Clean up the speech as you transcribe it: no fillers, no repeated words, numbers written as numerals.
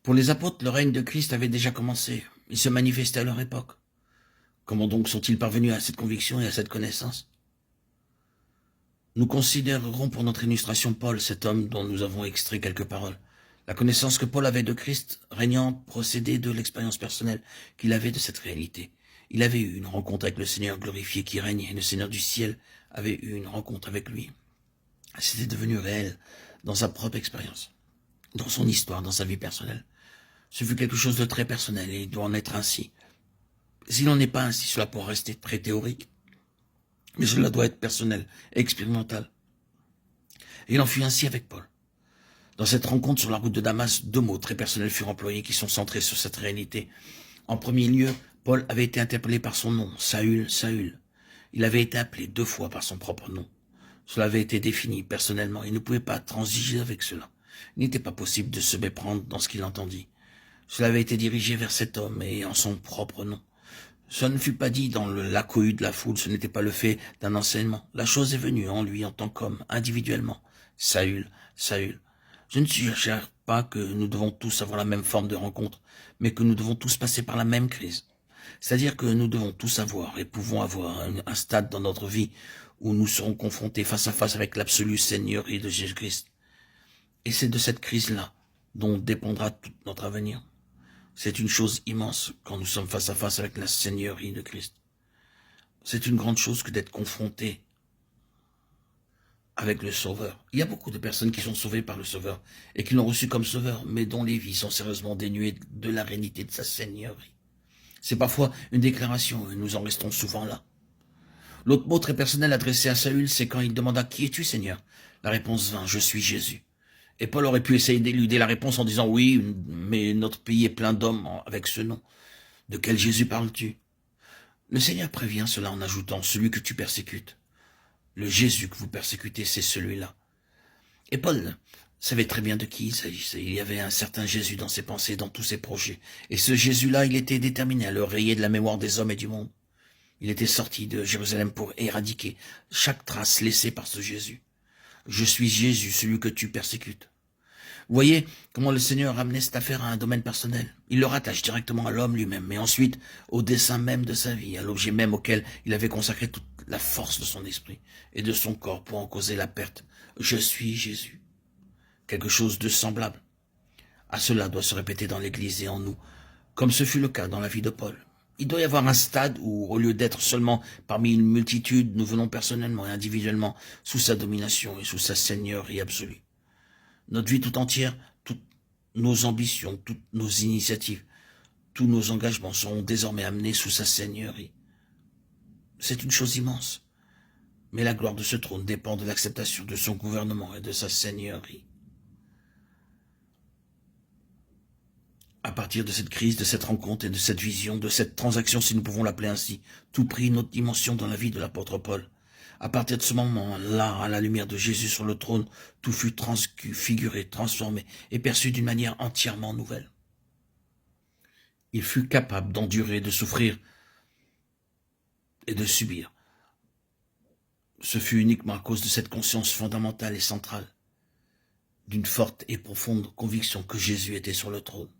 Pour les apôtres, le règne de Christ avait déjà commencé. Il se manifestait à leur époque. Comment donc sont-ils parvenus à cette conviction et à cette connaissance? Nous considérerons pour notre illustration Paul, cet homme dont nous avons extrait quelques paroles. La connaissance que Paul avait de Christ régnant procédait de l'expérience personnelle qu'il avait de cette réalité. Il avait eu une rencontre avec le Seigneur glorifié qui règne, et le Seigneur du ciel avait eu une rencontre avec lui. C'était devenu réel dans sa propre expérience, dans son histoire, dans sa vie personnelle. Ce fut quelque chose de très personnel et il doit en être ainsi. S'il n'en est pas ainsi, cela pourra rester très théorique, mais cela doit être personnel et expérimental. Et il en fut ainsi avec Paul. Dans cette rencontre sur la route de Damas, deux mots très personnels furent employés qui sont centrés sur cette réalité. En premier lieu, Paul avait été interpellé par son nom, Saül, Saül. Il avait été appelé 2 fois par son propre nom. Cela avait été défini personnellement. Il ne pouvait pas transiger avec cela. Il n'était pas possible de se méprendre dans ce qu'il entendit. Cela avait été dirigé vers cet homme et en son propre nom. Cela ne fut pas dit dans la cohue de la foule, ce n'était pas le fait d'un enseignement. La chose est venue en lui en tant qu'homme, individuellement. Saül, Saül. Je ne suggère pas que nous devons tous avoir la même forme de rencontre, mais que nous devons tous passer par la même crise. C'est-à-dire que nous devons tous avoir et pouvons avoir un stade dans notre vie où nous serons confrontés face à face avec l'absolue Seigneurie de Jésus-Christ. Et c'est de cette crise-là dont dépendra tout notre avenir. C'est une chose immense quand nous sommes face à face avec la Seigneurie de Christ. C'est une grande chose que d'être confronté avec le Sauveur. Il y a beaucoup de personnes qui sont sauvées par le Sauveur et qui l'ont reçu comme Sauveur, mais dont les vies sont sérieusement dénuées de la réalité de sa Seigneurie. C'est parfois une déclaration et nous en restons souvent là. L'autre mot très personnel adressé à Saül, c'est quand il demanda « Qui es-tu, Seigneur ?» La réponse vint « Je suis Jésus ». Et Paul aurait pu essayer d'éluder la réponse en disant « Oui, mais notre pays est plein d'hommes avec ce nom. De quel Jésus parles-tu » Le Seigneur prévient cela en ajoutant « Celui que tu persécutes ». Le Jésus que vous persécutez, c'est celui-là. Et Paul savait très bien de qui il s'agissait. Il y avait un certain Jésus dans ses pensées, dans tous ses projets. Et ce Jésus-là, il était déterminé à le rayer de la mémoire des hommes et du monde. Il était sorti de Jérusalem pour éradiquer chaque trace laissée par ce Jésus. Je suis Jésus, celui que tu persécutes. Vous voyez comment le Seigneur ramenait cette affaire à un domaine personnel. Il le rattache directement à l'homme lui-même, mais ensuite au dessein même de sa vie, à l'objet même auquel il avait consacré toute la force de son esprit et de son corps pour en causer la perte. Je suis Jésus. Quelque chose de semblable à cela doit se répéter dans l'Église et en nous, comme ce fut le cas dans la vie de Paul. Il doit y avoir un stade où, au lieu d'être seulement parmi une multitude, nous venons personnellement et individuellement sous sa domination et sous sa seigneurie absolue. Notre vie tout entière, toutes nos ambitions, toutes nos initiatives, tous nos engagements seront désormais amenés sous sa seigneurie. C'est une chose immense, mais la gloire de ce trône dépend de l'acceptation de son gouvernement et de sa seigneurie. À partir de cette crise, de cette rencontre et de cette vision, de cette transaction, si nous pouvons l'appeler ainsi, tout prit une autre dimension dans la vie de l'apôtre Paul. À partir de ce moment-là, à la lumière de Jésus sur le trône, tout fut transfiguré, transformé et perçu d'une manière entièrement nouvelle. Il fut capable d'endurer, de souffrir et de subir. Ce fut uniquement à cause de cette conscience fondamentale et centrale, d'une forte et profonde conviction que Jésus était sur le trône.